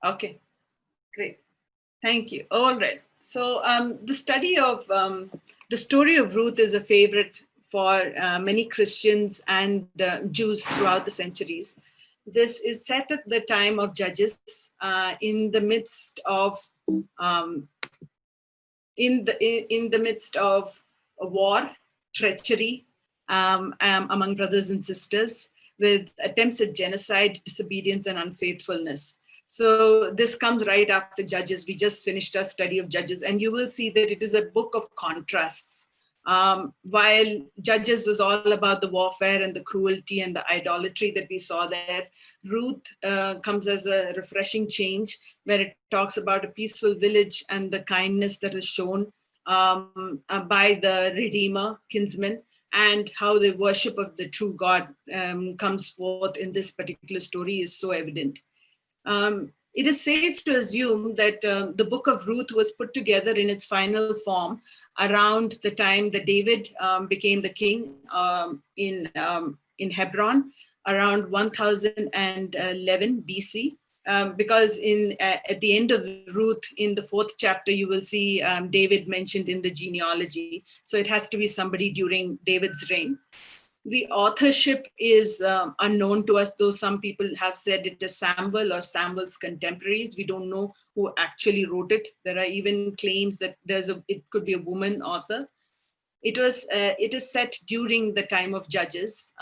Okay, great. Thank you. All right. So the story of Ruth is a favorite for many Christians and Jews throughout the centuries. This is set at the time of Judges, in the midst of um, in the midst of a war, treachery among brothers and sisters, with attempts at genocide, disobedience, and unfaithfulness. So this comes right after Judges. We just finished our study of Judges, and you will see that it is a book of contrasts. While Judges was all about the warfare and the cruelty and the idolatry that we saw there, Ruth comes as a refreshing change, where it talks about a peaceful village and the kindness that is shown by the Redeemer, kinsman, and how the worship of the true God comes forth in this particular story is so evident. It is safe to assume that the book of Ruth was put together in its final form around the time that David became the king in Hebron, around 1011 BC. Because at the end of Ruth, in the 4th chapter, you will see David mentioned in the genealogy. So it has to be somebody during David's reign. The authorship is unknown to us, though some people have said it is Samuel or Samuel's contemporaries. We don't know who actually wrote it. There are even claims that it could be a woman author. It is set during the time of Judges,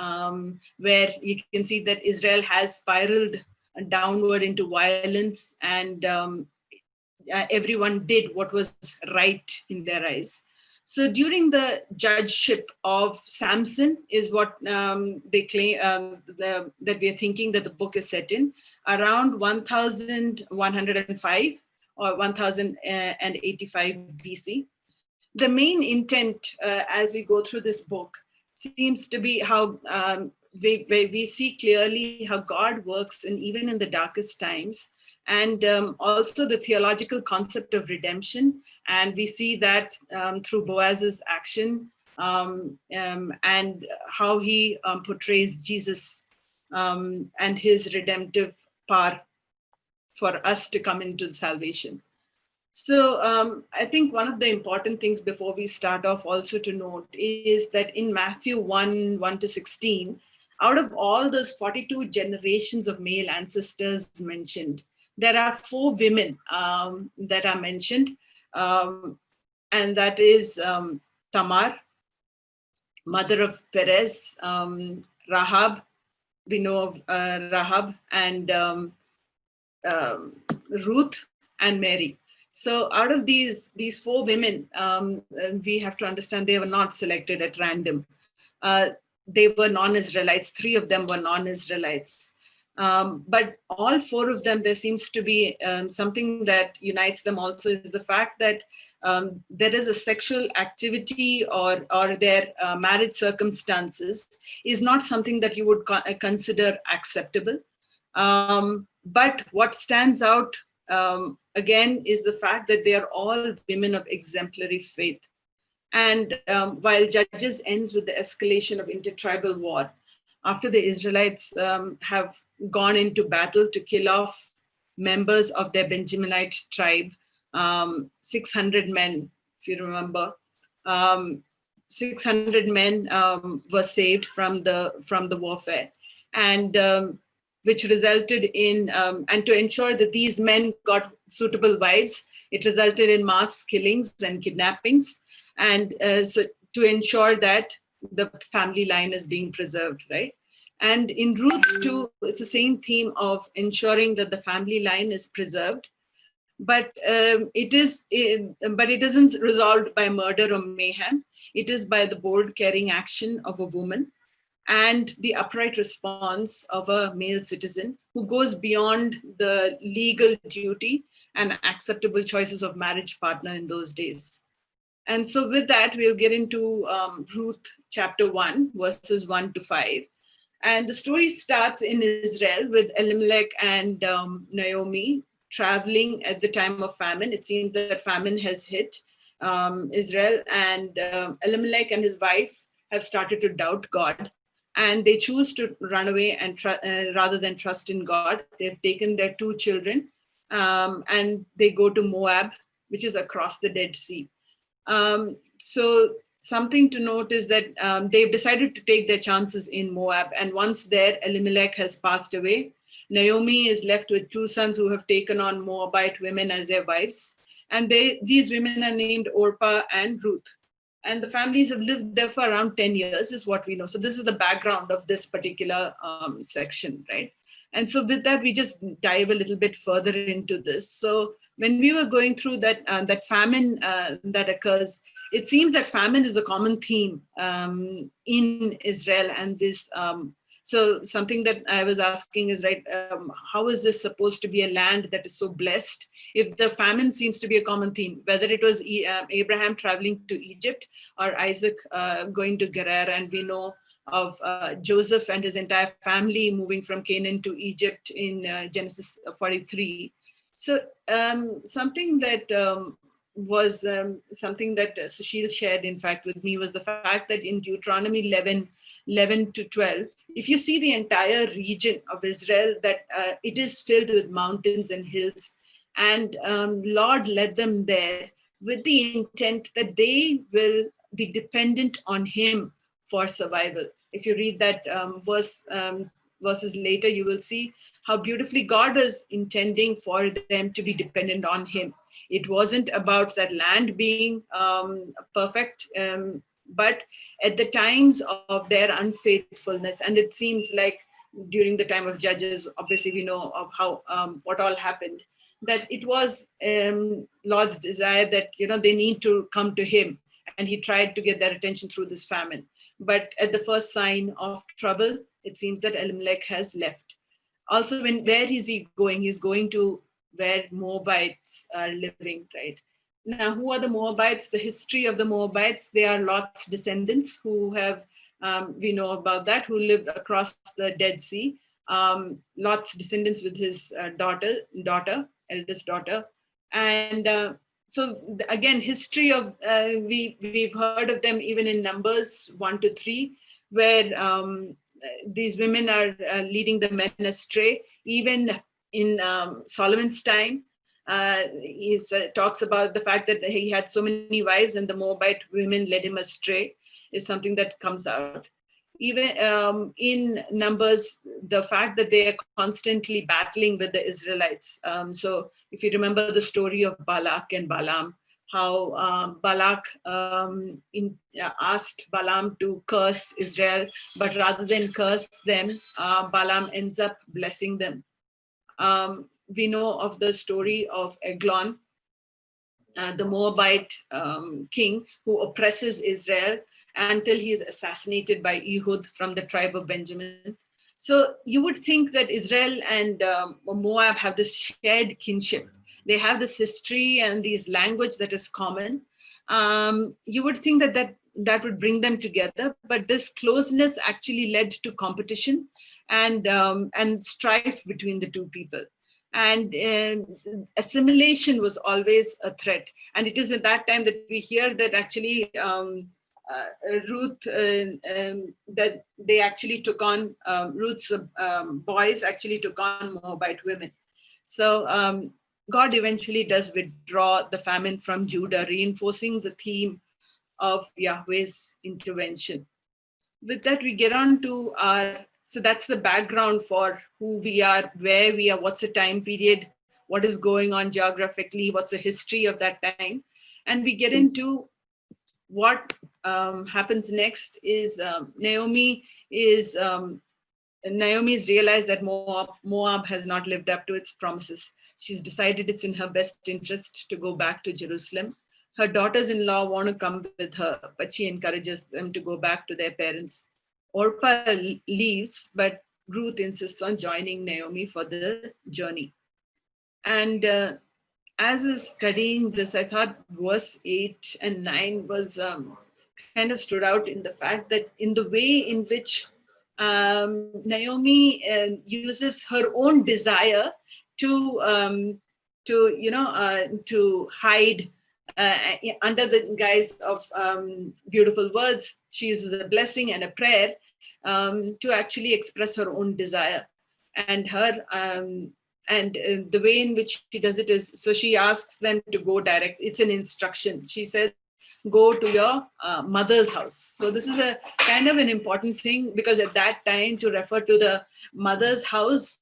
where you can see that Israel has spiraled downward into violence, and everyone did what was right in their eyes. So during the judgeship of Samson is what they claim that we are thinking that the book is set in, around 1105 or 1085 BC. The main intent as we go through this book seems to be how we see clearly how God works even in the darkest times, and also the theological concept of redemption. And we see that through Boaz's action, and how he portrays Jesus and his redemptive power for us to come into salvation. So I think one of the important things before we start off also to note is that in Matthew 1 to 16, out of all those 42 generations of male ancestors mentioned, there are 4 women that are mentioned, and that is Tamar, mother of Perez, Rahab, we know of Rahab, and Ruth and Mary. So out of these 4 women, we have to understand they were not selected at random. They were non-Israelites. 3 of them were non-Israelites. But all 4 of them, there seems to be something that unites them also, is the fact that there is a sexual activity or their marriage circumstances is not something that you would consider acceptable. But what stands out again is the fact that they are all women of exemplary faith. And while Judges ends with the escalation of intertribal war, after the Israelites have gone into battle to kill off members of their Benjaminite tribe, 600 men, if you remember, 600 men were saved from the warfare, and which resulted in, and to ensure that these men got suitable wives, it resulted in mass killings and kidnappings, and so to ensure that the family line is being preserved, right? And in Ruth too, it's the same theme of ensuring that the family line is preserved, but it isn't resolved by murder or mayhem. It is by the bold, caring action of a woman and the upright response of a male citizen who goes beyond the legal duty and acceptable choices of marriage partner in those days. And so with that, we'll get into Ruth chapter 1, verses 1 to 5. And the story starts in Israel with Elimelech and Naomi traveling at the time of famine. It seems that famine has hit Israel, and Elimelech and his wife have started to doubt God, and they choose to run away and rather than trust in God. They've taken their 2 children and they go to Moab, which is across the Dead Sea. So something to note is that they've decided to take their chances in Moab. And once there, Elimelech has passed away. Naomi is left with two sons who have taken on Moabite women as their wives. And these women are named Orpah and Ruth. And the families have lived there for around 10 years, is what we know. So this is the background of this particular section, right? And so with that, we just dive a little bit further into this. So when we were going through that famine that occurs, it seems that famine is a common theme in Israel. And this, so something that I was asking is, right, how is this supposed to be a land that is so blessed if the famine seems to be a common theme, whether it was Abraham traveling to Egypt or Isaac going to Gerar, and we know of Joseph and his entire family moving from Canaan to Egypt in Genesis 43. So something that was something that Sushil shared, in fact, with me, was the fact that in Deuteronomy 11 to 12, if you see the entire region of Israel, that it is filled with mountains and hills, and Lord led them there with the intent that they will be dependent on him for survival. If you read that verses later, you will see how beautifully God was intending for them to be dependent on him. It wasn't about that land being perfect, but at the times of their unfaithfulness, and it seems like during the time of Judges, obviously we know of how what all happened, that it was Lord's desire that they need to come to him, and he tried to get their attention through this famine. But at the first sign of trouble, it seems that Elimelech has left. Also, where is he going? He's going to where Moabites are living, right? Now, who are the Moabites? The history of the Moabites, they are Lot's descendants who have, we know about that, who lived across the Dead Sea. Lot's descendants with his eldest daughter. And so again, history of, we've heard of them even in Numbers 1 to 3, where these women are leading the men astray. Even in Solomon's time, he talks about the fact that he had so many wives and the Moabite women led him astray, is something that comes out. Even in Numbers, the fact that they are constantly battling with the Israelites. So if you remember the story of Balak and Balaam, how Balak asked Balaam to curse Israel, but rather than curse them, Balaam ends up blessing them. We know of the story of Eglon, the Moabite king who oppresses Israel until he is assassinated by Ehud from the tribe of Benjamin. So you would think that Israel and Moab have this shared kinship. They have this history and this language that is common. You would think that would bring them together, but this closeness actually led to competition and strife between the two people. And assimilation was always a threat. And it is at that time that we hear that actually Ruth, that they actually took on, Ruth's boys actually took on Moabite women. So God eventually does withdraw the famine from Judah, reinforcing the theme of Yahweh's intervention. With that, we get on to so that's the background for who we are, where we are, what's the time period, what is going on geographically, what's the history of that time. And we get into what happens next is Naomi's realized that Moab has not lived up to its promises. She's decided it's in her best interest to go back to Jerusalem. Her daughters-in-law want to come with her, but she encourages them to go back to their parents. Orpah leaves, but Ruth insists on joining Naomi for the journey. And as I was studying this, I thought verse 8 and 9 was kind of stood out in the fact that in the way in which Naomi uses her own desire to hide under the guise of beautiful words. She uses a blessing and a prayer to actually express her own desire. And her the way in which she does it is, so she asks them to go direct. It's an instruction. She says, go to your mother's house. So this is a kind of an important thing, because at that time to refer to the mother's house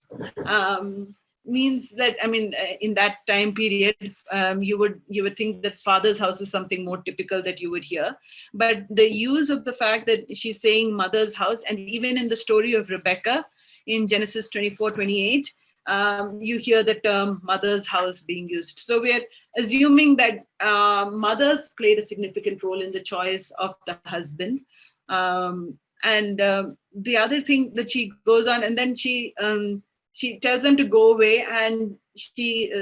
means that, I mean, in that time period, you would think that father's house is something more typical that you would hear. But the use of the fact that she's saying mother's house, and even in the story of Rebecca in Genesis 24:28, you hear the term mother's house being used. So we're assuming that mothers played a significant role in the choice of the husband. The other thing that she goes on, and then she tells them to go away, and she,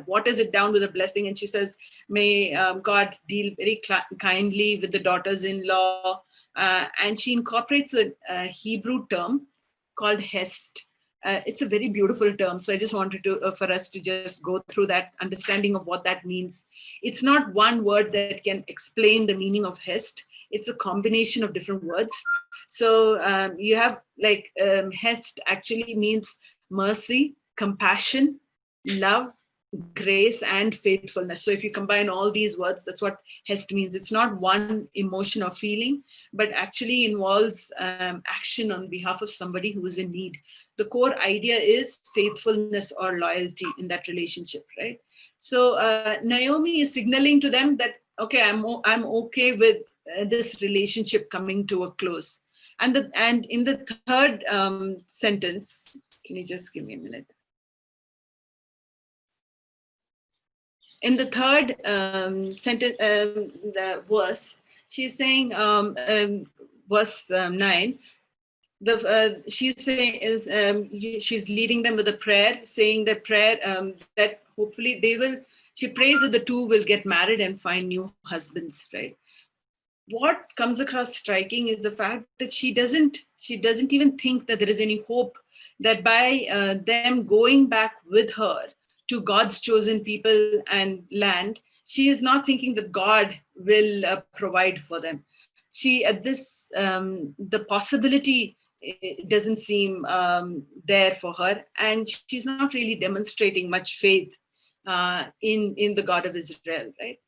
waters it down with a blessing. And she says, may God deal very kindly with the daughters-in-law. And she incorporates a Hebrew term called hest. It's a very beautiful term. So I just wanted to, for us to just go through that understanding of what that means. It's not one word that can explain the meaning of hest. It's a combination of different words. So you have like hest actually means mercy, compassion, love, grace, and faithfulness. So if you combine all these words, that's what hest means. It's not one emotion or feeling, but actually involves action on behalf of somebody who is in need. The core idea is faithfulness or loyalty in that relationship, right? So Naomi is signaling to them that, okay, I'm okay with this relationship coming to a close. And in the third sentence, can you just give me a minute? In the third sentence, the verse, she's saying, verse 9, she's saying she's leading them with a prayer, saying the prayer that hopefully she prays that the two will get married and find new husbands, right? What comes across striking is the fact that she doesn't even think that there is any hope that by them going back with her to God's chosen people and land, she is not thinking that God will provide for them. She, at this, the possibility doesn't seem there for her, and she's not really demonstrating much faith in the God of Israel, right?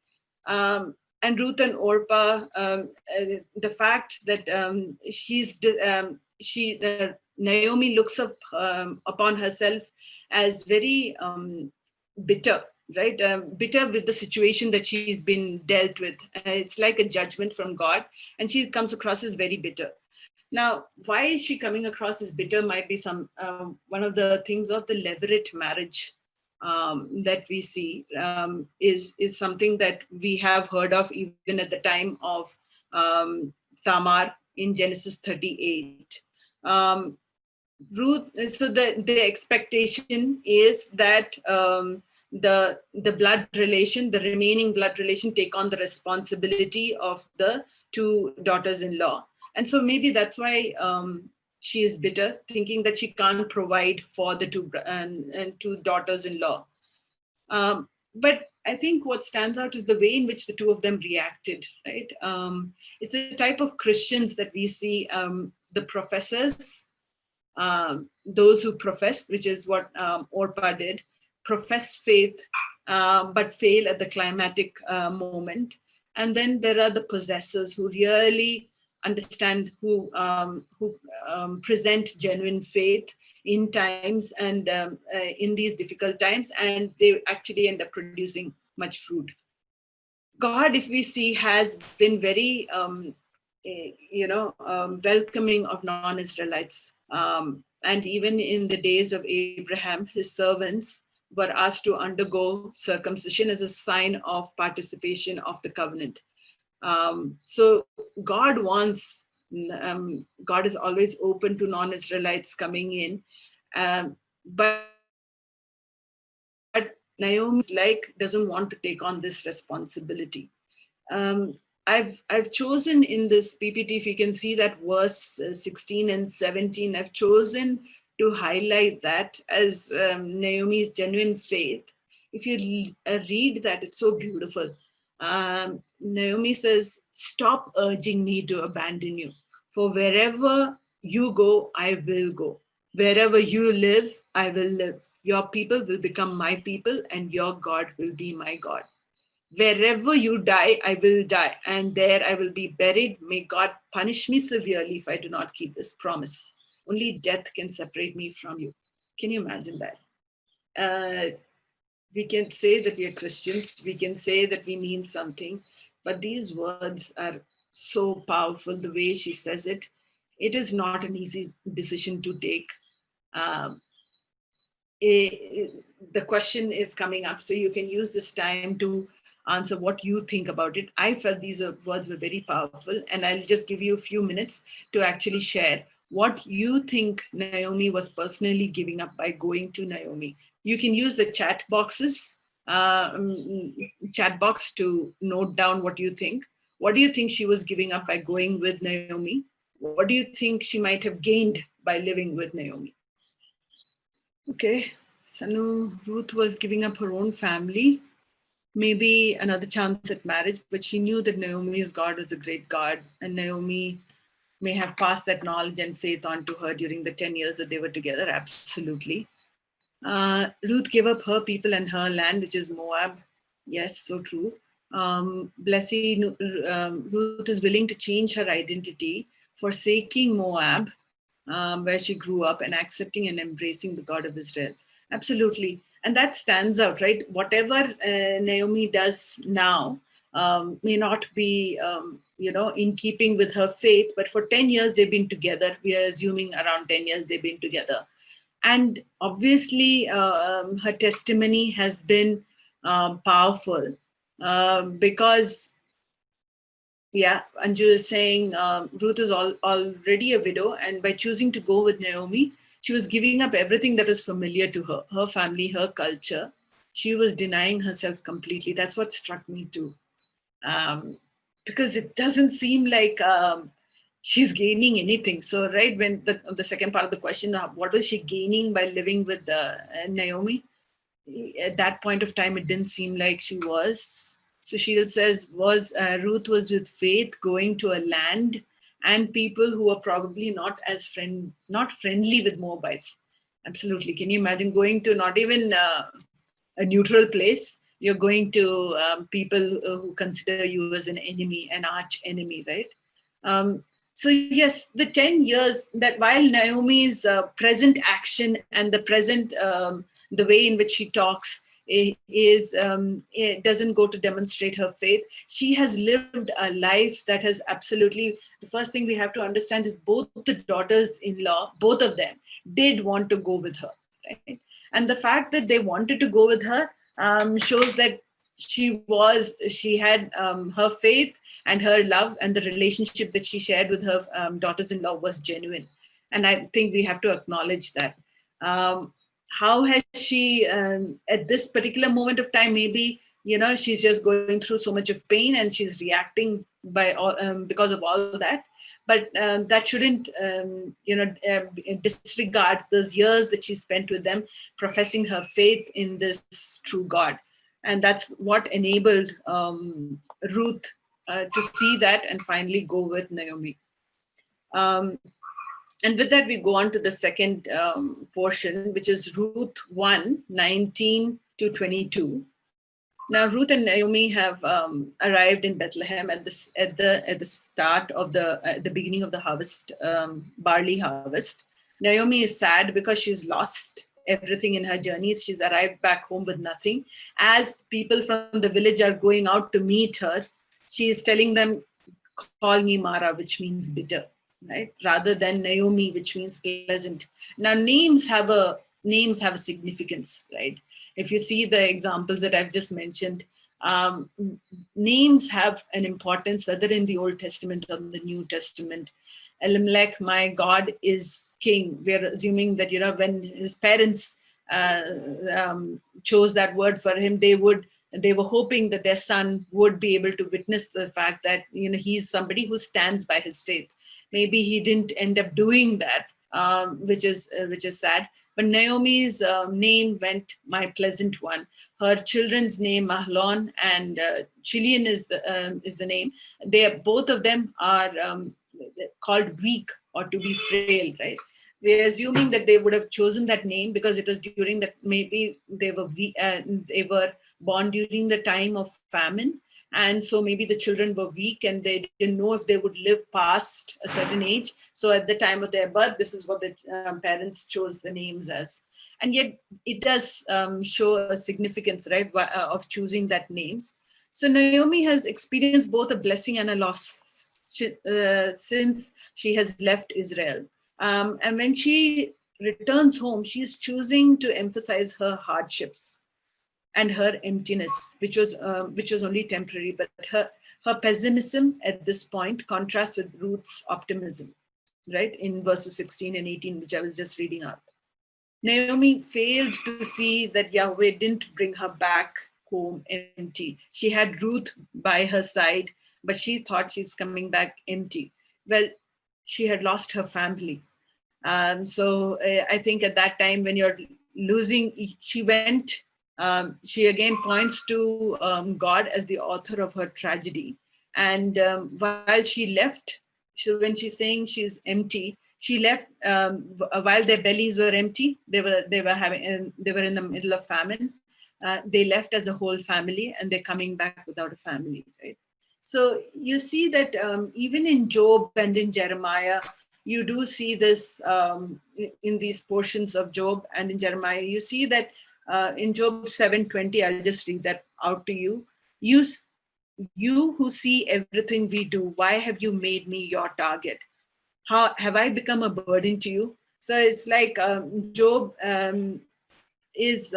And Ruth and Orpah, the fact that Naomi looks upon herself as very bitter, right? Bitter with the situation that she's been dealt with. It's like a judgment from God, and she comes across as very bitter. Now, why is she coming across as bitter might be one of the things of the levirate marriage that we see is something that we have heard of even at the time of Tamar in Genesis 38. Ruth, so the expectation is that the blood relation, the remaining blood relation, take on the responsibility of the two daughters-in-law. And so maybe that's why she is bitter, thinking that she can't provide for the two daughters-in-law. But I think what stands out is the way in which the two of them reacted, right? It's a type of Christians that we see, the professors, those who profess, which is what Orpah did, profess faith, but fail at the climatic moment. And then there are the possessors who really understand, who present genuine faith in times and in these difficult times, and they actually end up producing much fruit. God, if we see, has been very welcoming of non-Israelites. And even in the days of Abraham, his servants were asked to undergo circumcision as a sign of participation of the covenant. So God wants, God is always open to non-Israelites coming in. But Naomi's doesn't want to take on this responsibility. I've chosen in this PPT, if you can see that verse 16 and 17, I've chosen to highlight that as Naomi's genuine faith. If you read that, it's so beautiful. Naomi says, stop urging me to abandon you. For wherever you go, I will go. Wherever you live, I will live. Your people will become my people, and your God will be my God. Wherever you die, I will die, and there I will be buried. May God punish me severely if I do not keep this promise. Only death can separate me from you. Can you imagine that? We can say that we are Christians, we can say that we mean something, but these words are so powerful. The way she says it, it is not an easy decision to take. Um, the question is coming up, so you can use this time to answer what you think about it. I felt these words were very powerful, and I'll just give you a few minutes to actually share what you think Naomi was personally giving up by going to Naomi. You can use the chat box to note down what you think. What do you think she was giving up by going with Naomi? What do you think she might have gained by living with Naomi? Okay, Sanu, Ruth was giving up her own family, maybe another chance at marriage, but she knew that Naomi's God was a great God, and Naomi may have passed that knowledge and faith on to her during the 10 years that they were together. Absolutely. Ruth gave up her people and her land, which is Moab. Yes, so true. Ruth is willing to change her identity, forsaking Moab, where she grew up, and accepting and embracing the God of Israel. Absolutely. And that stands out, right? Whatever Naomi does now may not be, in keeping with her faith, but for 10 years they've been together. We are assuming around 10 years they've been together. And obviously, her testimony has been powerful because, yeah, Anju is saying Ruth is already a widow, and by choosing to go with Naomi, she was giving up everything that was familiar to her family, her culture. She was denying herself completely. That's what struck me too. Because it doesn't seem like she's gaining anything. So, right, when the second part of the question, what was she gaining by living with Naomi? At that point of time, it didn't seem like she was. So Sheil says, Ruth was with faith going to a land and people who were probably not friendly with Moabites. Absolutely. Can you imagine going to not even a neutral place? You're going to people who consider you as an enemy, an arch enemy, right? So yes, the 10 years that while Naomi's present action and the present, the way in which she talks it doesn't go to demonstrate her faith. She has lived a life that has absolutely, the first thing we have to understand is both the daughters-in-law, both of them did want to go with her, right? And the fact that they wanted to go with her shows that she had her faith and her love, and the relationship that she shared with her daughters-in-law was genuine. And I think we have to acknowledge that. How has she, at this particular moment of time, maybe, she's just going through so much of pain and she's reacting because of all that. But that shouldn't, disregard those years that she spent with them, professing her faith in this true God. And that's what enabled Ruth to see that and finally go with Naomi. And with that, we go on to the second portion, which is Ruth 1:19-22. Now, Ruth and Naomi have arrived in Bethlehem at the start of the beginning of the harvest, barley harvest. Naomi is sad because she's lost everything in her journeys. She's arrived back home with nothing. As people from the village are going out to meet her, she is telling them, "Call me Mara," which means bitter, right? Rather than Naomi, which means pleasant. Now, names have a significance, right? If you see the examples that I've just mentioned, names have an importance, whether in the Old Testament or the New Testament. Elimelech, my God is king. We're assuming that, when his parents chose that word for him, they were hoping that their son would be able to witness the fact that, he's somebody who stands by his faith. Maybe he didn't end up doing that, which is sad. But Naomi's name went my pleasant one. Her children's name, Mahlon and Chilion is the name. Both of them are called weak or to be frail, right? we're assuming that they would have chosen that name because it was during that, maybe they were born during the time of famine, and so maybe the children were weak and they didn't know if they would live past a certain age. So at the time of their birth, this is what the parents chose the names as. And yet it does show a significance, right, of choosing that names. So Naomi has experienced both a blessing and a loss since she has left Israel. And when she returns home, she's choosing to emphasize her hardships and her emptiness, which was only temporary. But her pessimism at this point contrasts with Ruth's optimism, right, in verses 16 and 18, which I was just reading out. Naomi failed to see that Yahweh didn't bring her back home empty. She had Ruth by her side, but she thought she's coming back empty. Well, she had lost her family. So I think at that time, when you're losing, she again points to God as the author of her tragedy. And while she left, so when she's saying she's empty, she left while their bellies were empty. They were in the middle of famine. They left as a whole family, and they're coming back without a family, right? So you see that even in Job and in Jeremiah, you do see this in these portions of Job and in Jeremiah. You see that in Job 7:20, I'll just read that out to you. You who see everything we do, why have you made me your target? How have I become a burden to you? So it's like Job is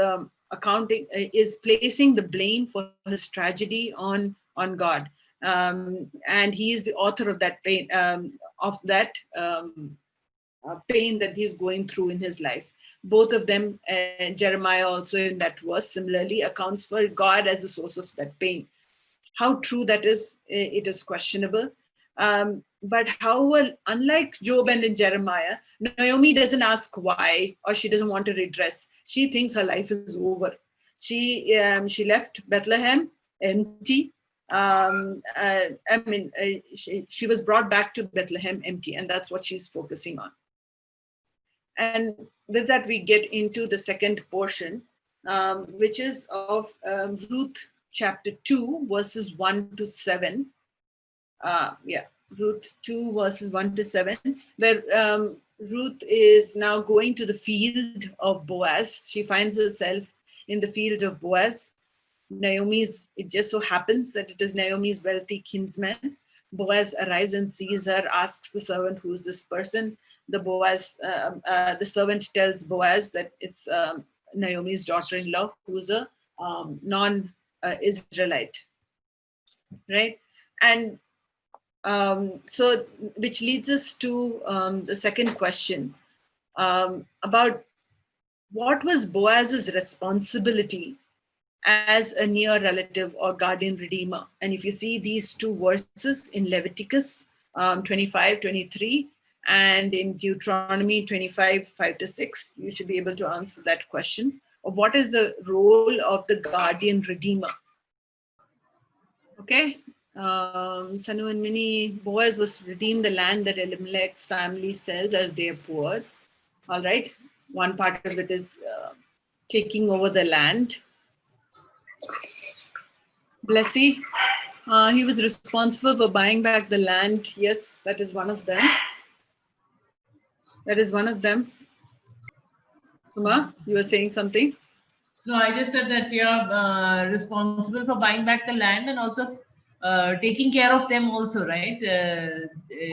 placing the blame for his tragedy on God, and he is the author of that pain, pain that he's going through in his life. Both of them, Jeremiah also in that verse similarly accounts for God as the source of that pain. How true that is, it is questionable. But however, unlike Job and in Jeremiah, Naomi doesn't ask why, or she doesn't want to redress. She thinks her life is over. She left Bethlehem empty. She was brought back to Bethlehem empty, and that's what she's focusing on. And with that, we get into the second portion, which is of Ruth chapter 2, verses 1 to 7. Ruth 2, verses 1 to 7, where Ruth is now going to the field of Boaz. She finds herself in the field of Boaz. It just so happens that it is Naomi's wealthy kinsman. Boaz arrives and sees her, asks the servant, who's this person? The servant tells Boaz that it's Naomi's daughter-in-law, who's a non-Israelite, right? And so, which leads us to the second question about what was Boaz's responsibility as a near relative or guardian redeemer. And if you see these two verses in Leviticus 25:23 and in Deuteronomy 25:5-6, you should be able to answer that question of what is the role of the guardian redeemer. Okay. Sanu and Mini, Boaz was to redeem the land that Elimelech's family sells as they are poor. All right. One part of it is taking over the land. Blessy, he was responsible for buying back the land. Yes, that is one of them. That is one of them. Suma, you were saying something? No, I just said that you're responsible for buying back the land and also taking care of them also, right?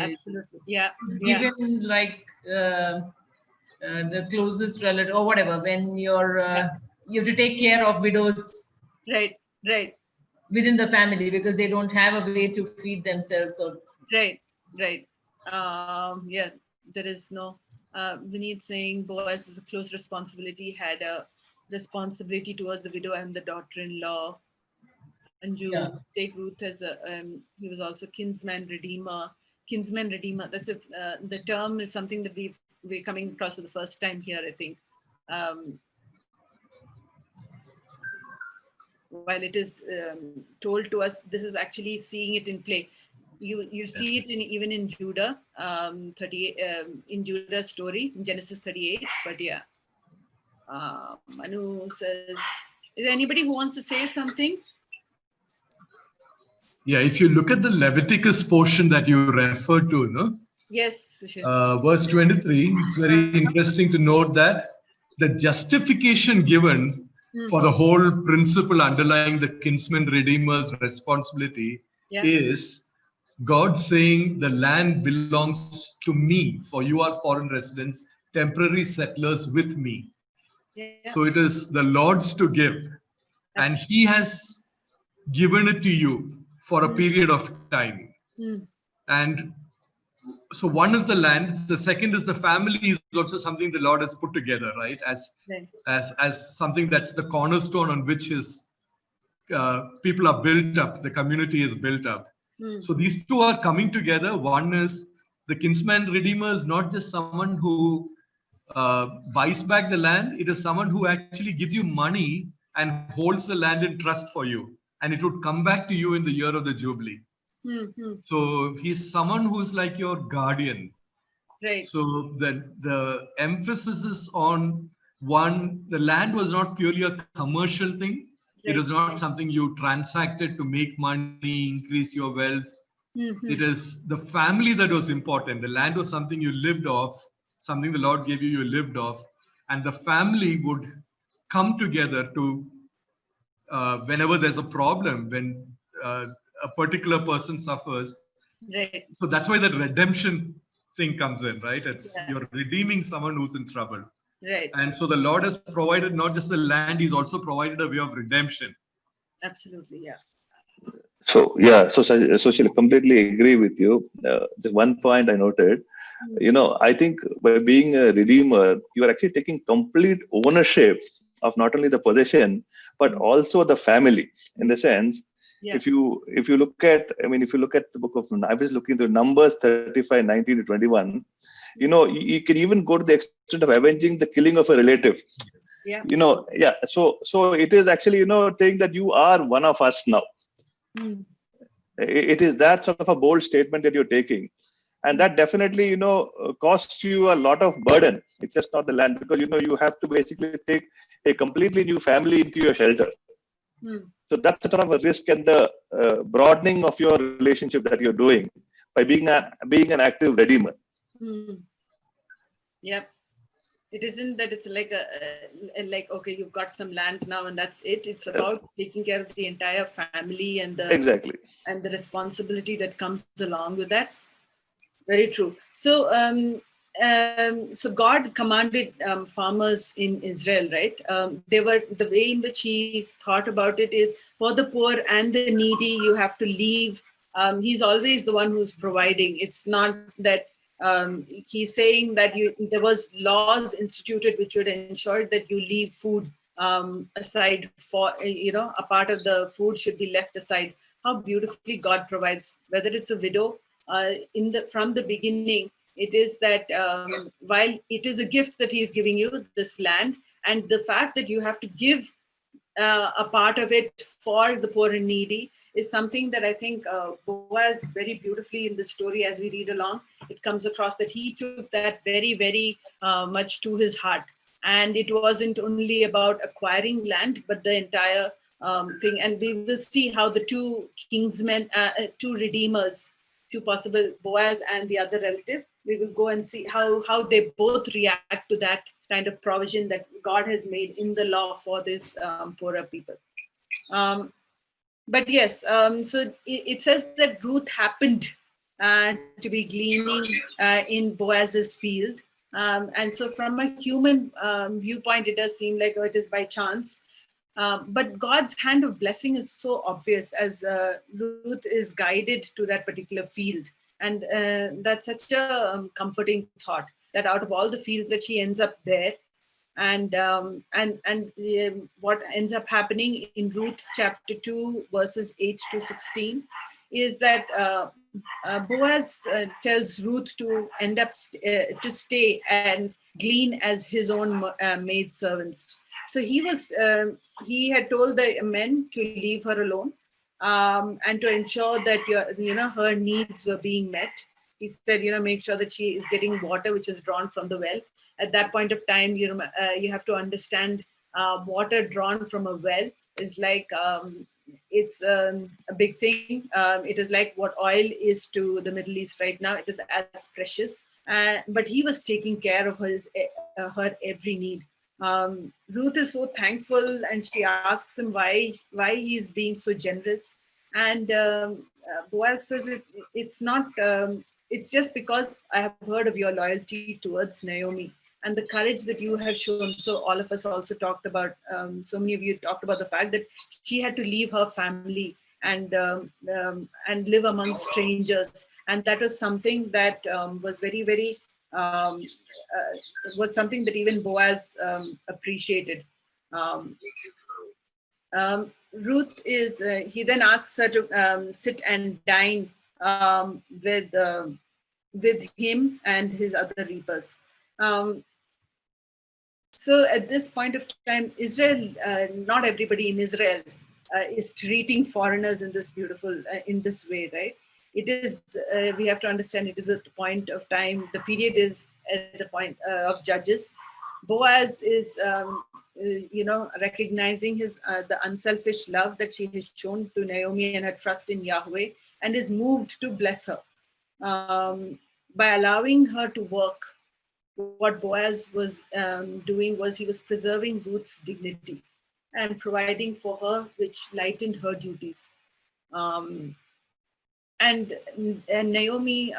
Absolutely. Yeah. It's given like the closest relative or whatever, when you're you have to take care of widows. Right. Within the family, because they don't have a way to feed themselves. Or right. Yeah, there is no. Vineet saying Boaz is a close responsibility, had a responsibility towards the widow and the daughter-in-law. Anju, take Ruth as he was also kinsman redeemer. Kinsman redeemer. That's the term is something that we're coming across for the first time here, I think. While it is told to us, this is actually seeing it in play. You see it even in Judah 38 in Judah's story in Genesis 38. But yeah, Manu says, is there anybody who wants to say something? Yeah, if you look at the Leviticus portion that you referred to, no? Yes, Sushil. Verse 23, it's very interesting to note that the justification given for the whole principle underlying the kinsman redeemer's responsibility is God saying the land belongs to me, for you are foreign residents, temporary settlers with me. So it is the Lord's to give, and He has given it to you for a period of time. And so one is the land, the second is the family is also something the Lord has put together, right? As something that's the cornerstone on which His people are built up, the community is built up. So these two are coming together. One is the kinsman redeemer is not just someone who buys back the land. It is someone who actually gives you money and holds the land in trust for you, and it would come back to you in the year of the Jubilee. So he's someone who's like your guardian. Right. So the emphasis is on one, the land was not purely a commercial thing. It is not something you transacted to make money, increase your wealth. It is the family that was important. The land was something you lived off, something the Lord gave you, you lived off. And the family would come together to, whenever there's a problem, when a particular person suffers. Right. So that's why the redemption thing comes in, right? It's you're redeeming someone who's in trouble. Right. And so the Lord has provided not just the land, He's also provided a way of redemption. Absolutely, yeah. So yeah, so she'll completely agree with you. Just one point I noted, I think by being a redeemer, you are actually taking complete ownership of not only the possession but also the family. In the sense, if you look at, if you look at the book of, I was looking through Numbers 35, 19 to 21. You can even go to the extent of avenging the killing of a relative. So it is actually saying that you are one of us now. It is that sort of a bold statement that you're taking, and that definitely costs you a lot of burden. It's just not the land, because you have to basically take a completely new family into your shelter. So that's a sort of a risk, and the broadening of your relationship that you're doing by being an active redeemer. Yep. It isn't that it's like like, okay, you've got some land now and that's it. It's about taking care of the entire family and the responsibility that comes along with that. Very true. So so God commanded farmers in Israel, right? They were, the way in which He thought about it is, for the poor and the needy, you have to leave. He's always the one who's providing. It's not that He's saying that there was laws instituted which would ensure that you leave food aside for, a part of the food should be left aside. How beautifully God provides, whether it's a widow, from the beginning, it is that while it is a gift that He is giving you, this land, and the fact that you have to give a part of it for the poor and needy is something that I think Boaz very beautifully in the story, as we read along, it comes across that he took that very, very much to his heart. And it wasn't only about acquiring land, but the entire thing. And we will see how the two kingsmen, two redeemers, two possible, Boaz and the other relative, we will go and see how they both react to that kind of provision that God has made in the law for this poorer people. But yes, so it says that Ruth happened to be gleaning in Boaz's field. And so from a human viewpoint, it does seem like it is by chance. But God's hand of blessing is so obvious as Ruth is guided to that particular field. And that's such a comforting thought, that out of all the fields that she ends up there, and what ends up happening in Ruth chapter 2, verses 8 to 16, is that Boaz tells Ruth to end up to stay and glean as his own maid servants. So he had told the men to leave her alone, and to ensure that her needs were being met. He said, make sure that she is getting water which is drawn from the well. At that point of time, you have to understand water drawn from a well is like it's a big thing. It is like what oil is to the Middle East right now. It is as precious. But he was taking care of her every need. Ruth is so thankful, and she asks him why he's being so generous. And Boaz says it's not. It's just because I have heard of your loyalty towards Naomi and the courage that you have shown. So all of us also talked about. So many of you talked about the fact that she had to leave her family and live among strangers, and that was something that was very, very was something that even Boaz appreciated. Um, Ruth is, he then asks her to sit and dine with him and his other reapers. So at this point of time, Israel, not everybody in Israel is treating foreigners in this in this way, right? It is, we have to understand, it is at the point of time, the period is at the point of Judges. Boaz is, recognizing the unselfish love that she has shown to Naomi and her trust in Yahweh, and is moved to bless her by allowing her to work. What Boaz was doing was he was preserving Ruth's dignity and providing for her, which lightened her duties. And Naomi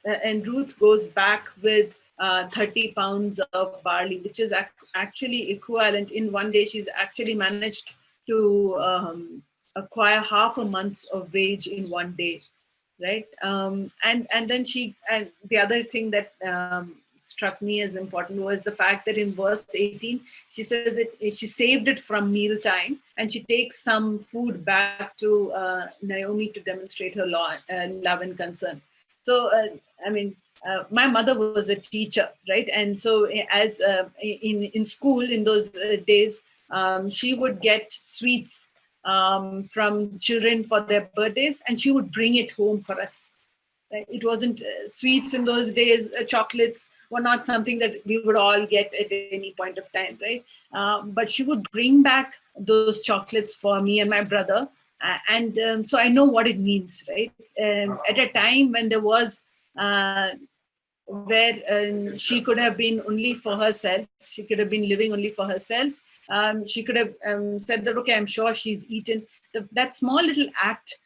and Ruth goes back with 30 pounds of barley, which is actually equivalent. In one day, she's actually managed to acquire half a month's of wage in one day, right? And then and the other thing that struck me as important was the fact that in verse 18, she says that she saved it from mealtime, and she takes some food back to Naomi to demonstrate her love and concern. So, my mother was a teacher, right? And so as in school in those days, she would get sweets from children for their birthdays, and she would bring it home for us. It wasn't sweets in those days. Chocolates were not something that we would all get at any point of time, right? But she would bring back those chocolates for me and my brother. So I know what it means, right? At a time when there was where she could have been only for herself, she could have been living only for herself. She could have said that, okay, I'm sure she's eaten. That small little act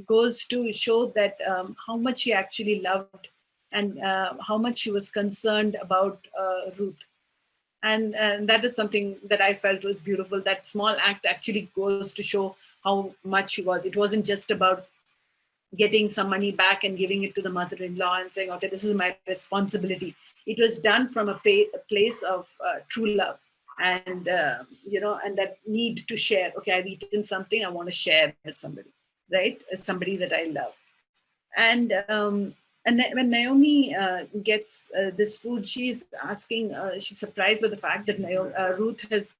goes to show that how much she actually loved and how much she was concerned about Ruth. And that is something that I felt was beautiful. That small act actually goes to show how much she was. It wasn't just about getting some money back and giving it to the mother-in-law and saying, okay, this is my responsibility. It was done from a place of true love. And and that need to share. Okay, I've eaten something, I want to share with somebody, right? Somebody that I love. And when Naomi gets this food, she's asking, she's surprised by the fact that Ruth has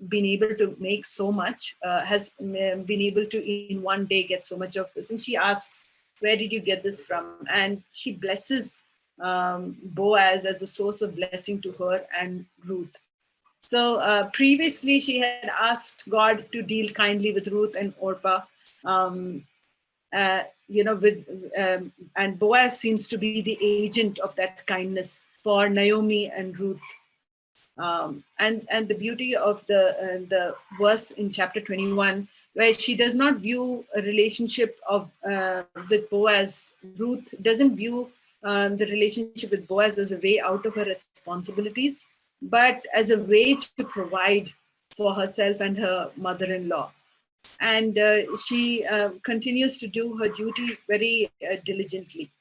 been able to make so much, has been able to in one day get so much of this. And she asks, where did you get this from? And she blesses Boaz as the source of blessing to her and Ruth. So previously, she had asked God to deal kindly with Ruth and Orpah, and Boaz seems to be the agent of that kindness for Naomi and Ruth. And the beauty of the verse in chapter 21, where she does not view a relationship of with Boaz. Ruth doesn't view the relationship with Boaz as a way out of her responsibilities, but as a way to provide for herself and her mother-in-law. And she continues to do her duty very diligently.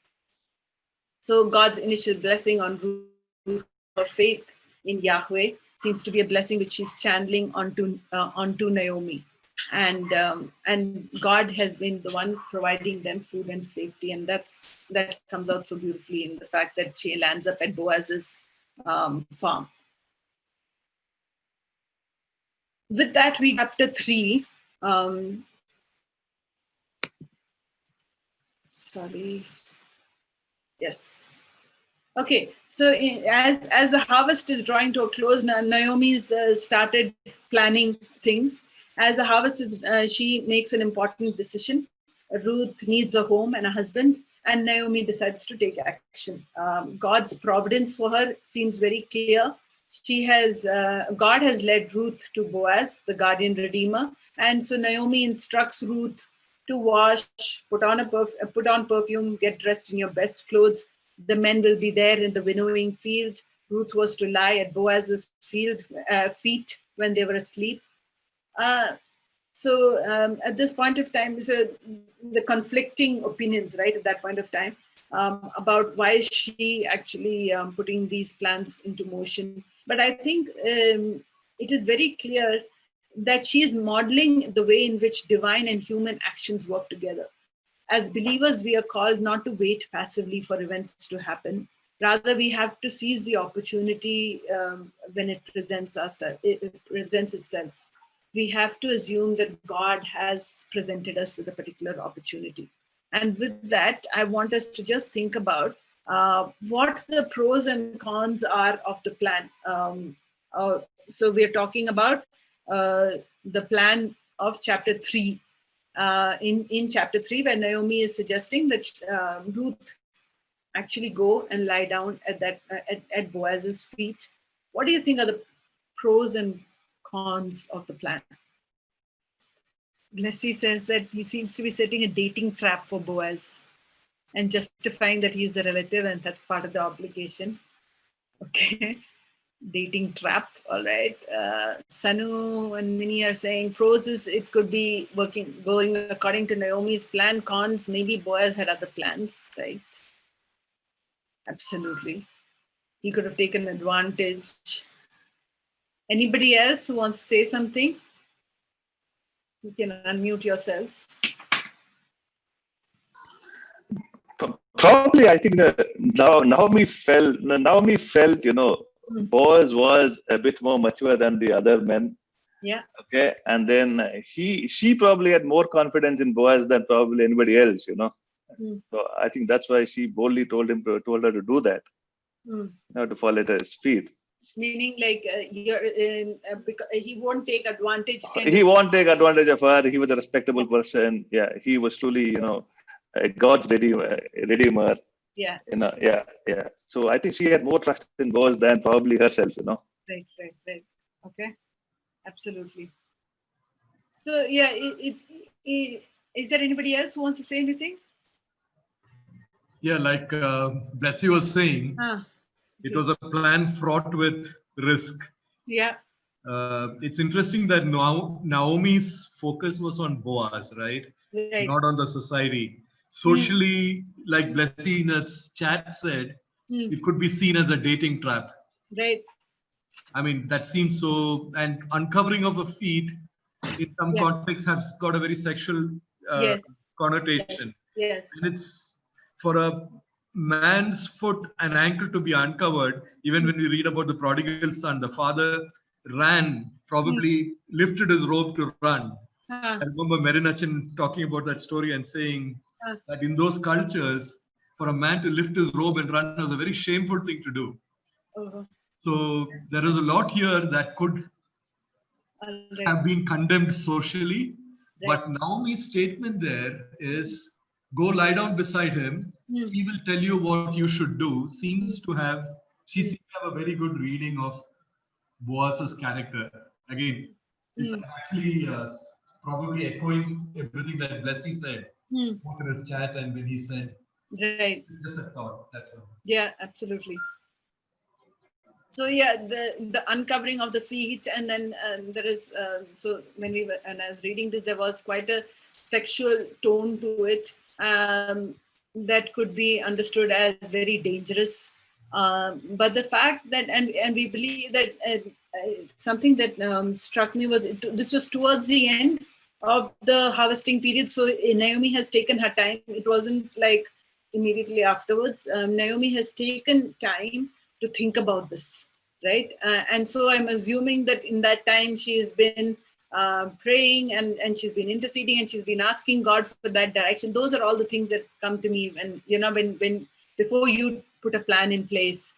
So God's initial blessing on Ruth, her faith in Yahweh, seems to be a blessing which she's channeling onto Naomi. And God has been the one providing them food and safety. And that comes out so beautifully in the fact that she lands up at Boaz's farm. With that, we chapter 3. sorry. Yes. Okay, so as the harvest is drawing to a close, Naomi's started planning things. As the harvest is, she makes an important decision. Ruth needs a home and a husband, and Naomi decides to take action. God's providence for her seems very clear. God has led Ruth to Boaz, the guardian redeemer, and so Naomi instructs Ruth to wash, put on perfume, get dressed in your best clothes. The men will be there in the winnowing field. Ruth was to lie at Boaz's feet when they were asleep. At this point of time, so the conflicting opinions, right, at that point of time, about why is she actually putting these plans into motion. But I think it is very clear that she is modeling the way in which divine and human actions work together. As believers, we are called not to wait passively for events to happen. Rather, we have to seize the opportunity when it presents itself. We have to assume that God has presented us with a particular opportunity. And with that, I want us to just think about what the pros and cons are of the plan. So we're talking about the plan of chapter 3. In chapter 3, where Naomi is suggesting that Ruth actually go and lie down at Boaz's feet. What do you think are the pros and cons of the plan? Leslie says that he seems to be setting a dating trap for Boaz and justifying that he's the relative and that's part of the obligation. Okay. Dating trap. All right. Sanu and Minnie are saying pros is it could be going according to Naomi's plan. Cons, maybe Boaz had other plans, right? Absolutely. He could have taken advantage. Anybody else who wants to say something? You can unmute yourselves. Probably, I think Naomi felt, Boaz was a bit more mature than the other men. Yeah. Okay. And then she probably had more confidence in Boaz than probably anybody else, So I think that's why she boldly told her to do that, to fall at his feet. Meaning, like, he won't take advantage. He won't take advantage of her. He was a respectable person. Yeah, he was truly, God's redeemer. Yeah. Yeah. So I think she had more trust in Boaz than probably herself. Right. Okay. Absolutely. So yeah, is there anybody else who wants to say anything? Yeah, like Blessy was saying, it was a plan fraught with risk. Yeah. It's interesting that Naomi's focus was on Boaz, right? Not on the society. Socially, like Blessy in its chat said, it could be seen as a dating trap. Right. I mean, that seems so, and uncovering of a feet in some contexts has got a very sexual connotation. Yes. And it's for a man's foot and ankle to be uncovered. Even when we read about the prodigal son, the father ran, probably lifted his robe to run. I remember Merinachan talking about that story and saying that in those cultures, for a man to lift his robe and run was a very shameful thing to do. So there is a lot here that could have been condemned socially. But Naomi's statement there is, go lie down beside him. He will tell you what you should do. She seems to have a very good reading of Boaz's character. Again, it's actually probably echoing everything that Blessy said, both in his chat and when he said. Right. It's just a thought. That's all. Yeah, absolutely. So yeah, the uncovering of the feet, and then there is so when I was reading this, there was quite a sexual tone to it that could be understood as very dangerous. But the fact that and we believe that something that struck me was this was towards the end of the harvesting period. So Naomi has taken her time. It wasn't like immediately afterwards. Naomi has taken time to think about this, right? And so I'm assuming that in that time she has been praying, and she's been interceding, and she's been asking God for that direction. Those are all the things that come to me. And when before you put a plan in place,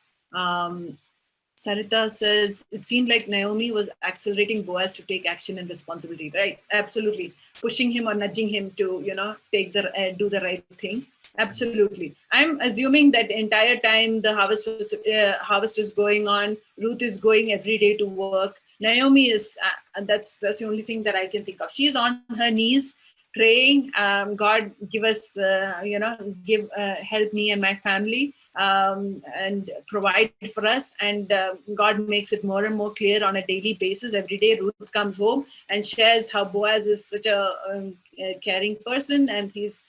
Sarita says it seemed like Naomi was accelerating Boaz to take action and responsibility. Right? Absolutely, pushing him or nudging him to take do the right thing. Absolutely. I'm assuming that the entire time the harvest is going on, Ruth is going every day to work. Naomi is, that's the only thing that I can think of. She's on her knees praying, God, give us, help me and my family, and provide for us. And God makes it more and more clear on a daily basis. Every day Ruth comes home and shares how Boaz is such a caring person, and he's,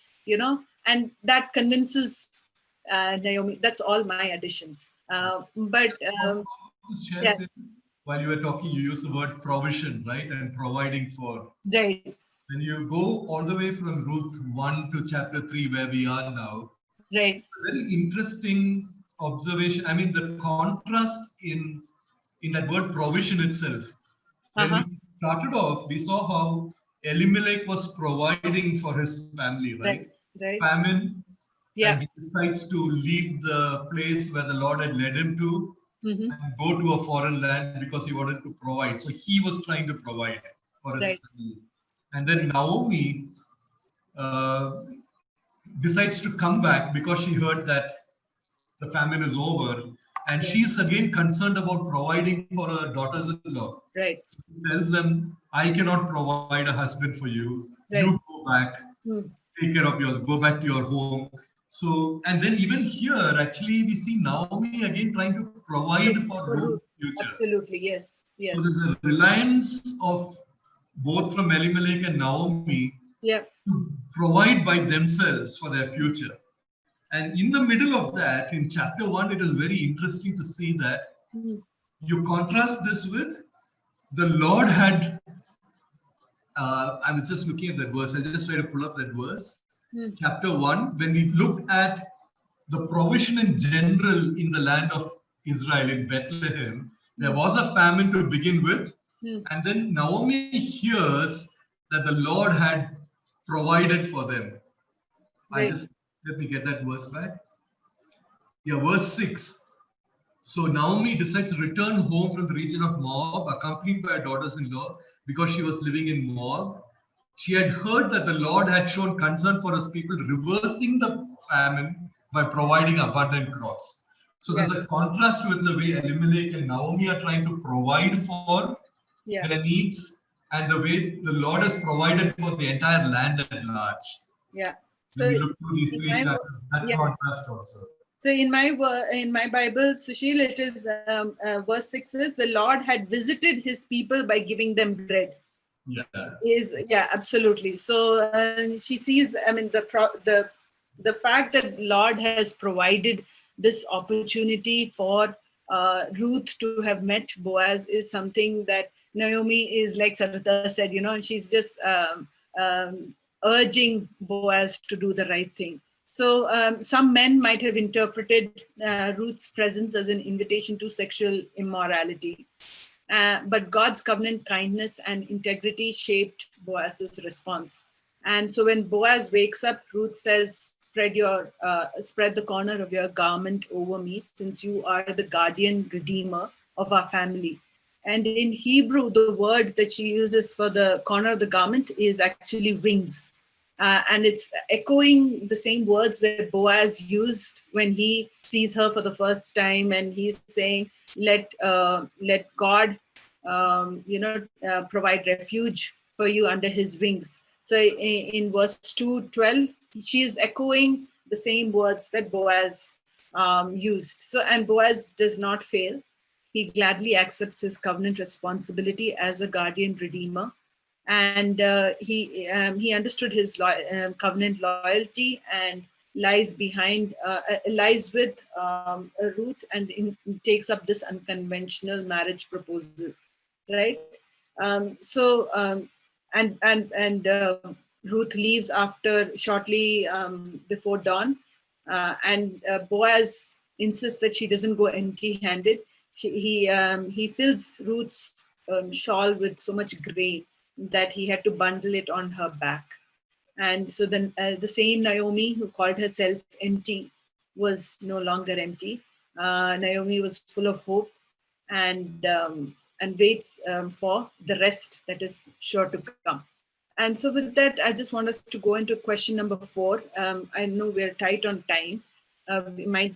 and that convinces Naomi. That's all my additions. Yeah. While you were talking, you used the word provision, right? And providing for. Right. When you go all the way from Ruth 1 to chapter 3, where we are now, right. Very interesting observation. I mean, the contrast in that word provision itself. When we started off, we saw how Elimelech was providing for his family, right? Right. Famine. Yeah. And he decides to leave the place where the Lord had led him to and go to a foreign land because he wanted to provide. So he was trying to provide for his family. And then Naomi decides to come back because she heard that the famine is over. And she's again concerned about providing for her daughters-in-law. Right. So she tells them, I cannot provide a husband for you. Right. You go back, take care of yours, go back to your home. So, and then even here, actually, we see Naomi again trying to provide for Ruth's future. Absolutely, yes. Yes. So there's a reliance of both from Elimelech and Naomi to provide by themselves for their future. And in the middle of that, in chapter 1, it is very interesting to see that you contrast this with the Lord had, I was just looking at that verse, I just try to pull up that verse. Chapter 1, when we look at the provision in general in the land of Israel, in Bethlehem, there was a famine to begin with. And then Naomi hears that the Lord had provided for them. Let me get that verse back. Yeah, verse 6. So Naomi decides to return home from the region of Moab, accompanied by her daughters-in-law, because she was living in Moab. She had heard that the Lord had shown concern for his people, reversing the famine by providing abundant crops. So there's a contrast with the way Elimelech and Naomi are trying to provide for their needs, and the way the Lord has provided for the entire land at large. Yeah. So when we look through these 3 chapters, that contrast also. So in my Bible, Sushil, it is verse 6 is, the Lord had visited his people by giving them bread. Absolutely. So she sees, I mean, the fact that Lord has provided this opportunity for Ruth to have met Boaz is something that Naomi is, like Sarita said, she's just urging Boaz to do the right thing. So some men might have interpreted Ruth's presence as an invitation to sexual immorality. But God's covenant kindness and integrity shaped Boaz's response. And so when Boaz wakes up, Ruth says, spread the corner of your garment over me, since you are the guardian redeemer of our family. And in Hebrew, the word that she uses for the corner of the garment is actually wings. And it's echoing the same words that Boaz used when he sees her for the first time, and he's saying, let God, provide refuge for you under his wings. So in verse 2:12, she is echoing the same words that Boaz used. So, and Boaz does not fail. He gladly accepts his covenant responsibility as a guardian redeemer. And he understood his covenant loyalty and lies with Ruth, and takes up this unconventional marriage proposal, right? Ruth leaves shortly before dawn, and Boaz insists that she doesn't go empty-handed. He fills Ruth's shawl with so much grain. that he had to bundle it on her back. And so then the same Naomi who called herself empty was no longer empty. Naomi was full of hope and waits for the rest that is sure to come. And so with that, I just want us to go into question number 4. I know we're tight on time. We might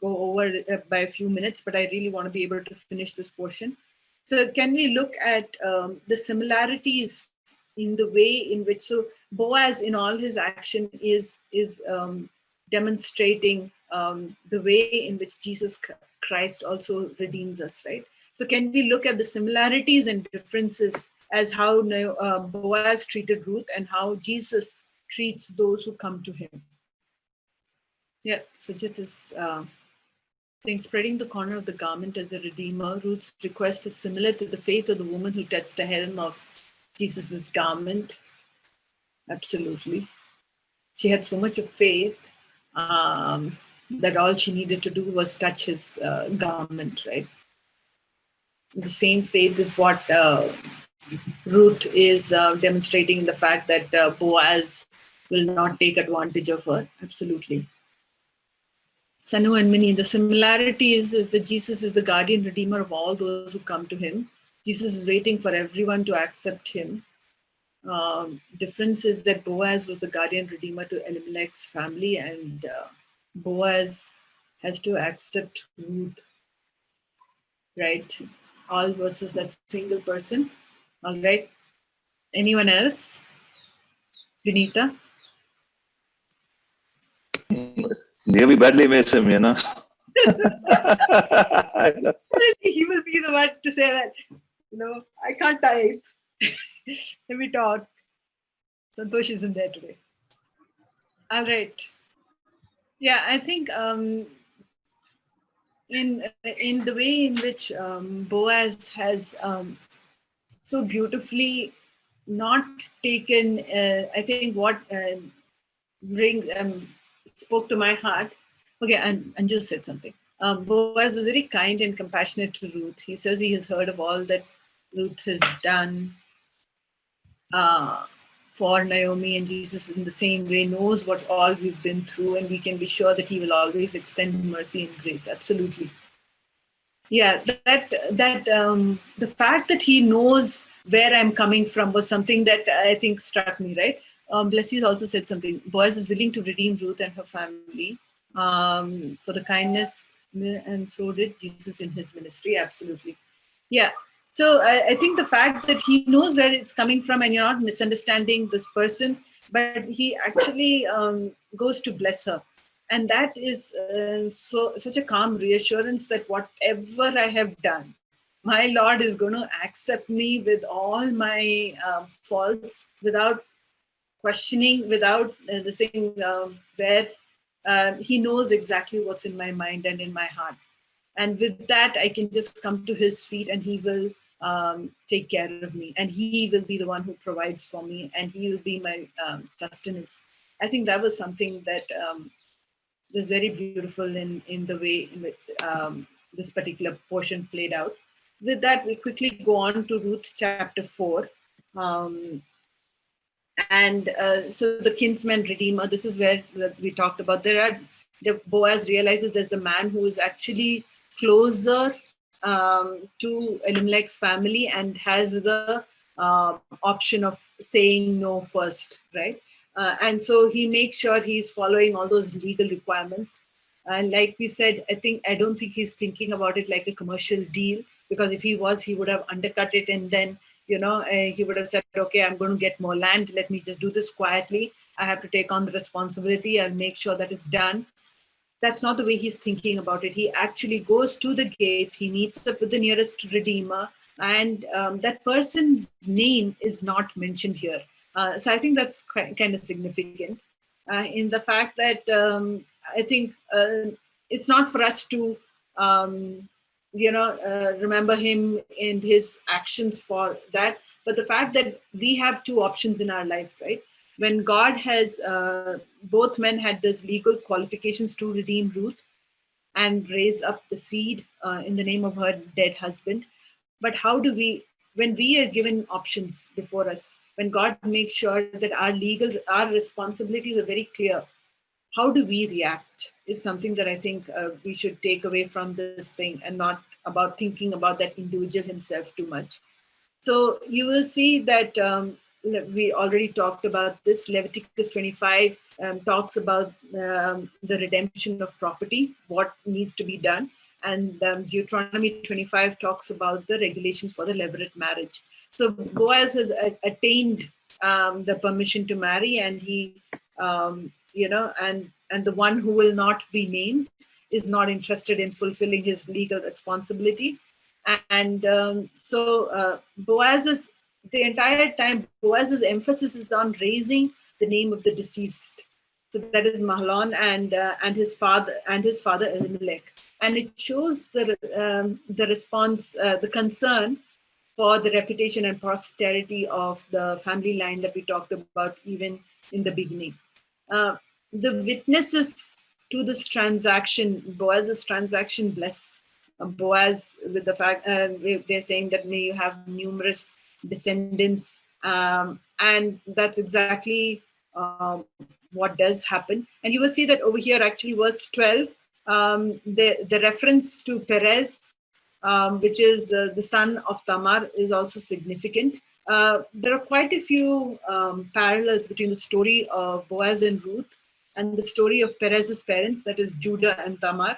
go over by a few minutes, but I really want to be able to finish this portion. So can we look at the similarities in the way in which, so Boaz in all his action is demonstrating the way in which Jesus Christ also redeems us, right? So can we look at the similarities and differences as how Boaz treated Ruth and how Jesus treats those who come to him? Yeah, Sujit is saying, spreading the corner of the garment as a redeemer. Ruth's request is similar to the faith of the woman who touched the hem of Jesus's garment. Absolutely. She had so much of faith that all she needed to do was touch his garment, right? The same faith is what Ruth is demonstrating in the fact that Boaz will not take advantage of her. Absolutely. Sanu and Minnie, the similarity is that Jesus is the guardian redeemer of all those who come to him. Jesus is waiting for everyone to accept him. Difference is that Boaz was the guardian redeemer to Elimelech's family, and Boaz has to accept Ruth, right? All versus that single person. All right. Anyone else? Vinita? Nearly badly miss him, you know. He will be the one to say that, you know, I can't type. Let me talk. Santosh isn't there today. All right. Yeah, I think in the way in which Boaz has so beautifully not taken, I think what spoke to my heart. Okay, and Anju said something. Boaz was very kind and compassionate to Ruth. He says he has heard of all that Ruth has done for Naomi, and Jesus in the same way knows what all we've been through, and we can be sure that he will always extend mercy and grace. Absolutely. Yeah, the fact that he knows where I'm coming from was something that I think struck me, right? Blessy also said something. Boaz is willing to redeem Ruth and her family for the kindness, and so did Jesus in his ministry. Absolutely. Yeah. So I think the fact that he knows where it's coming from, and you're not misunderstanding this person, but he actually goes to bless her. And that is such a calm reassurance that whatever I have done, my Lord is going to accept me with all my faults, without questioning, without the thing where he knows exactly what's in my mind and in my heart. And with that, I can just come to his feet, and he will take care of me, and he will be the one who provides for me, and he will be my sustenance. I think that was something that was very beautiful in the way in which this particular portion played out. With that, we quickly go on to Ruth chapter 4. So the kinsman redeemer, this is where we talked about. Boaz realizes there's a man who is actually closer to Elimelech's family and has the option of saying no first, right? And so he makes sure he's following all those legal requirements. And like we said, I don't think he's thinking about it like a commercial deal, because if he was, he would have undercut it, and then he would have said, okay, I'm going to get more land. Let me just do this quietly. I have to take on the responsibility. I'll make sure that it's done. That's not the way he's thinking about it. He actually goes to the gate. He meets up with the nearest redeemer, and that person's name is not mentioned here. So I think that's kind of significant in the fact that I think it's not for us to remember him and his actions for that, but the fact that we have two options in our life, right? When God has, both men had those legal qualifications to redeem Ruth and raise up the seed in the name of her dead husband. But how do we when we are given options before us, when God makes sure that our responsibilities are very clear, how do we react is something that I think we should take away from this thing, and not about thinking about that individual himself too much. So you will see that we already talked about this. Leviticus 25 talks about the redemption of property, what needs to be done. And Deuteronomy 25 talks about the regulations for the levirate marriage. So Boaz has attained the permission to marry, and he, and the one who will not be named is not interested in fulfilling his legal responsibility. And Boaz's, the entire time, Boaz's emphasis is on raising the name of the deceased. So that is Mahlon and his father Elimelech, and it shows the response, the concern for the reputation and posterity of the family line that we talked about even in the beginning. The witnesses to this transaction, Boaz's transaction, bless Boaz with the fact they're saying that may you have numerous descendants, and that's exactly what does happen. And you will see that over here, actually, verse 12, the reference to Perez, which is the son of Tamar, is also significant. There are quite a few parallels between the story of Boaz and Ruth and the story of Perez's parents, that is Judah and Tamar.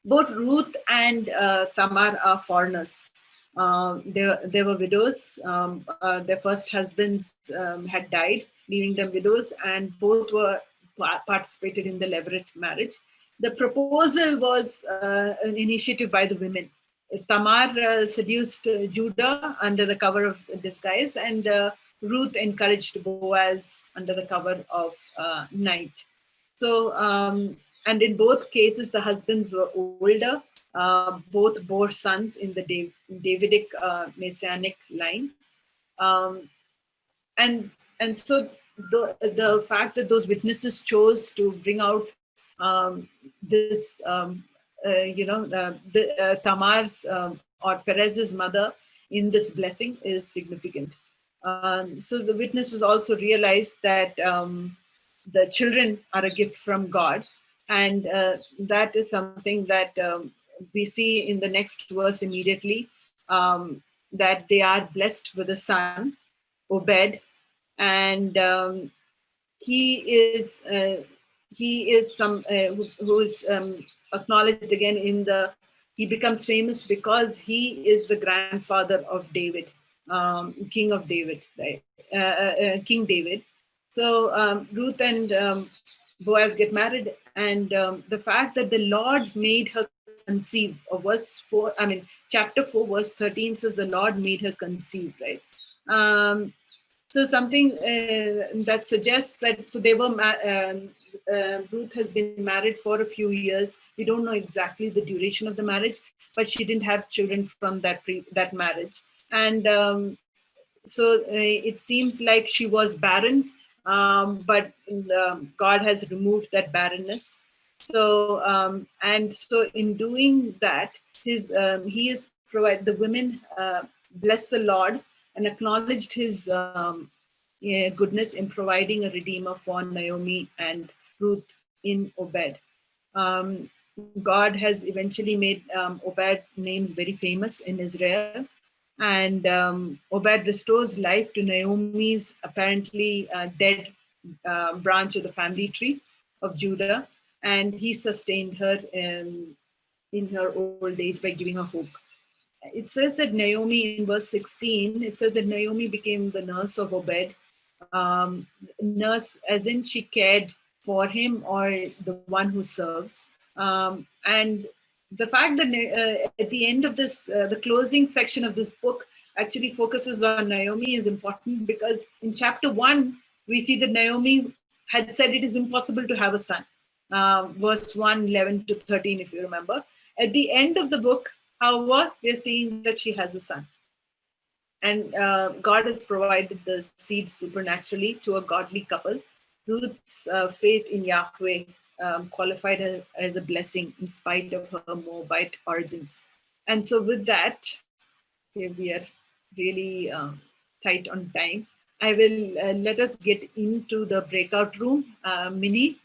Both Ruth and Tamar are foreigners. They were widows. Their first husbands had died, leaving them widows, and both were participated in the levirate marriage. The proposal was an initiative by the women. Tamar seduced Judah under the cover of disguise, and Ruth encouraged Boaz under the cover of night. So, and in both cases, the husbands were older. Both bore sons in the Davidic Messianic line. And so the fact that those witnesses chose to bring out this, Tamar's or Perez's mother in this blessing is significant. So the witnesses also realized that the children are a gift from God. And that is something that we see in the next verse immediately, that they are blessed with a son, Obed, and he is some who is acknowledged again in he becomes famous because he is the grandfather of David, King of David, right? King David. So Ruth and Boaz get married, and the fact that the Lord made her conceive, or verse 4, chapter 4, verse 13 says the Lord made her conceive, right? So something that suggests that, so they were, Ruth has been married for a few years. We don't know exactly the duration of the marriage, but she didn't have children from that marriage. And so it seems like she was barren, but God has removed that barrenness. So, and so in doing that, he is provide the women bless the Lord and acknowledged his goodness in providing a redeemer for Naomi and Ruth in Obed. God has eventually made Obed's name very famous in Israel. And Obed restores life to Naomi's apparently dead branch of the family tree of Judah. And he sustained her in her old age by giving her hope. It says that Naomi, in verse 16, it says that Naomi became the nurse of Obed. Nurse as in she cared for him, or the one who serves. And the fact that at the end of this, the closing section of this book actually focuses on Naomi is important, because in chapter 1, we see that Naomi had said it is impossible to have a son. Verse 1, 11 to 13, if you remember. At the end of the book, however, we're seeing that she has a son. And God has provided the seed supernaturally to a godly couple. Ruth's faith in Yahweh qualified her as a blessing in spite of her Moabite origins. And so with that, Okay, we are really tight on time. I will let us get into the breakout room. Mini?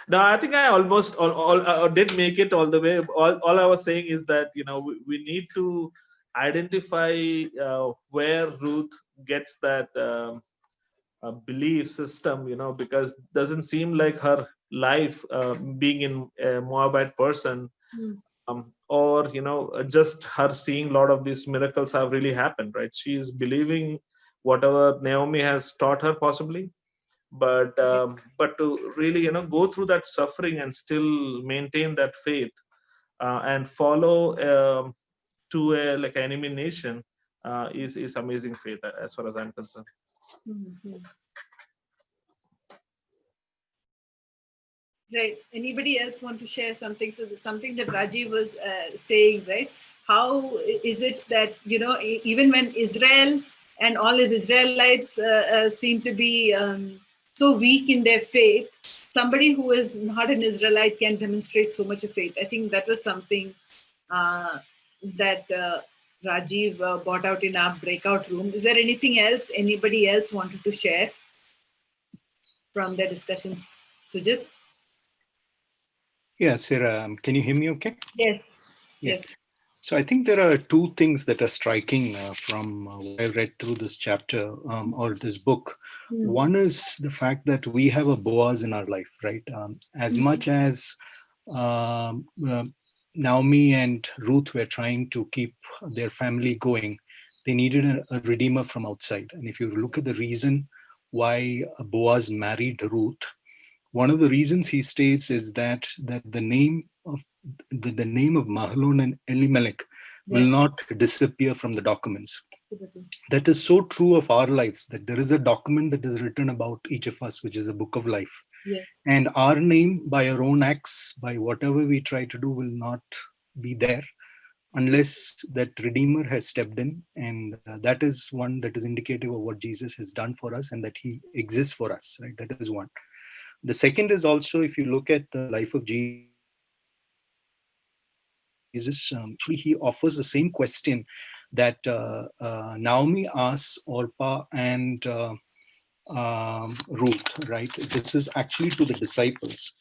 No, I think I almost all did make it all the way. All I was saying is that, we need to identify where Ruth gets that belief system, because it doesn't seem like her life being in a Moabite person, or just her seeing a lot of these miracles have really happened, right? She is believing whatever Naomi has taught her, possibly, but to really go through that suffering and still maintain that faith, and follow to a like enemy nation, is amazing faith, as far as I'm concerned. Right. Anybody else want to share something? So there's something that Rajiv was saying, right? How is it that, even when Israel and all of Israelites seem to be so weak in their faith, somebody who is not an Israelite can demonstrate so much of faith. I think that was something that Rajiv brought out in our breakout room. Is there anything else anybody else wanted to share from their discussions? Sujit? Yeah, Sarah, can you hear me okay? Yes. Yeah. Yes. So I think there are two things that are striking from what I read through this chapter or this book. One is the fact that we have a Boaz in our life, right? As much as Naomi and Ruth were trying to keep their family going, they needed a redeemer from outside. And if you look at the reason why Boaz married Ruth, one of the reasons he states is that the name of the name of Mahlon and Elimelech will not disappear from the documents. That is so true of our lives, that there is a document that is written about each of us, which is a book of life. Yes. And our name, by our own acts, by whatever we try to do, will not be there unless that Redeemer has stepped in. And that is one that is indicative of what Jesus has done for us and that he exists for us, right? That is one. The second is also, if you look at the life of Jesus, actually he offers the same question that Naomi asks Orpah and Ruth, right? This is actually to the disciples.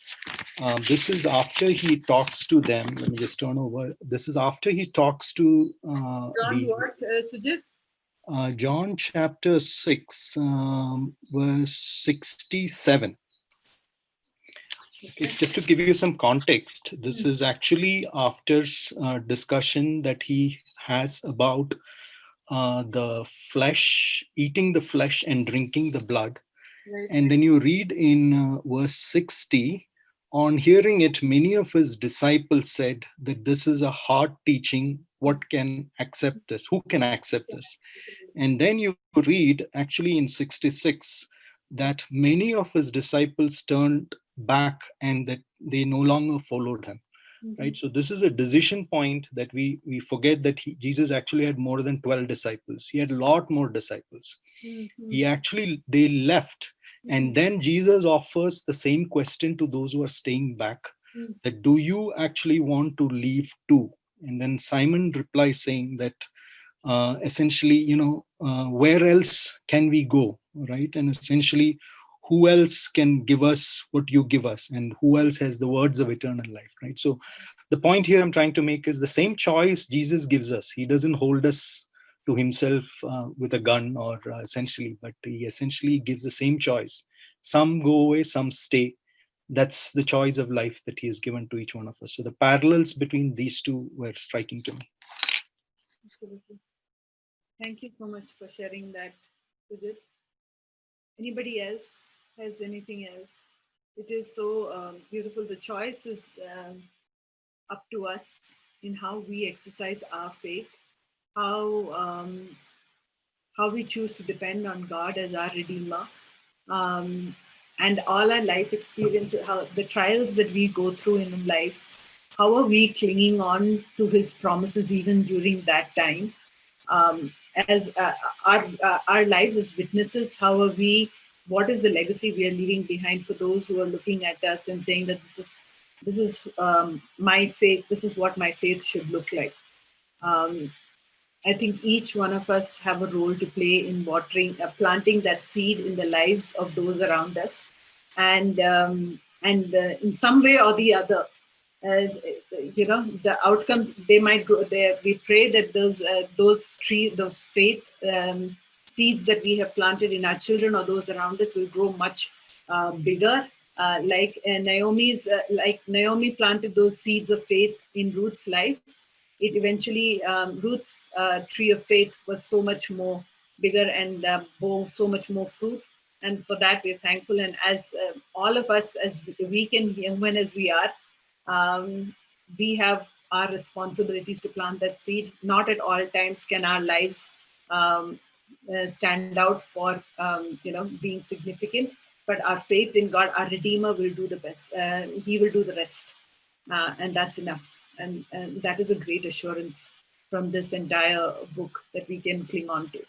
This is after he talks to them. Let me just turn over. This is after he talks to Sujit? John chapter 6, verse 67. Okay, just to give you some context, this is actually after discussion that he has about the flesh, eating the flesh and drinking the blood. Right. And then you read in verse 60, on hearing it, many of his disciples said that this is a hard teaching. What can accept this? Who can accept this? And then you read actually in 66 that many of his disciples turned back and that they no longer followed him. Right. So this is a decision point that we forget that Jesus actually had more than 12 disciples. He had a lot more disciples. They left. And then Jesus offers the same question to those who are staying back, that do you actually want to leave too? And then Simon replies saying that essentially, where else can we go, right? And essentially, who else can give us what you give us, and who else has the words of eternal life, right? So the point here I'm trying to make is the same choice Jesus gives us. He doesn't hold us to himself with a gun or essentially, but he essentially gives the same choice. Some go away, some stay. That's the choice of life that he has given to each one of us. So the parallels between these two were striking to me. Absolutely. Thank you so much for sharing that, Sujit. Anybody else has anything else? It is so beautiful. The choice is up to us in how we exercise our faith, how we choose to depend on God as our Redeemer, and all our life experiences, how the trials that we go through in life, how are we clinging on to His promises even during that time? As our lives as witnesses, how are we? What is the legacy we are leaving behind for those who are looking at us and saying that this is my faith. This is what my faith should look like. I think each one of us have a role to play in watering, planting that seed in the lives of those around us, and in some way or the other, the outcomes they might go there. We pray that those faith seeds that we have planted in our children or those around us will grow much bigger. Like Naomi planted those seeds of faith in Ruth's life. It eventually, Ruth's tree of faith was so much more bigger and bore so much more fruit. And for that, we're thankful. And as all of us, as weak and human as we are, we have our responsibilities to plant that seed. Not at all times can our lives stand out for being significant, but our faith in God, our Redeemer, will do the best. He will do the rest, and that's enough. And that is a great assurance from this entire book that we can cling on to.